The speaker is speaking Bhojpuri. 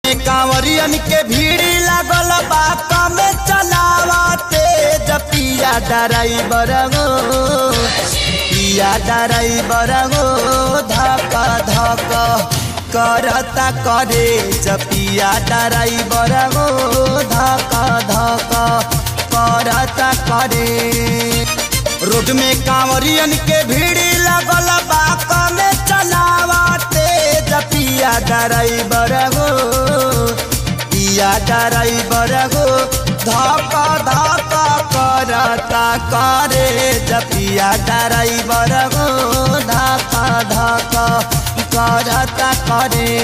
में कांवरियन के भीड़ लागल बा कमे चलावते जपिया ड्राइवर हो पिया ड्राइवर हो धक धक करता करे जपिया ड्राइवर हो धक धक करता करे। रोड में कांवरियन के भीड़ लागल बा कमे चलावते जपिया ड्राइवर हो पिया ड्राइवर हो धक धक करता करे जपिया ड्राइवर हो धक धक करता करे।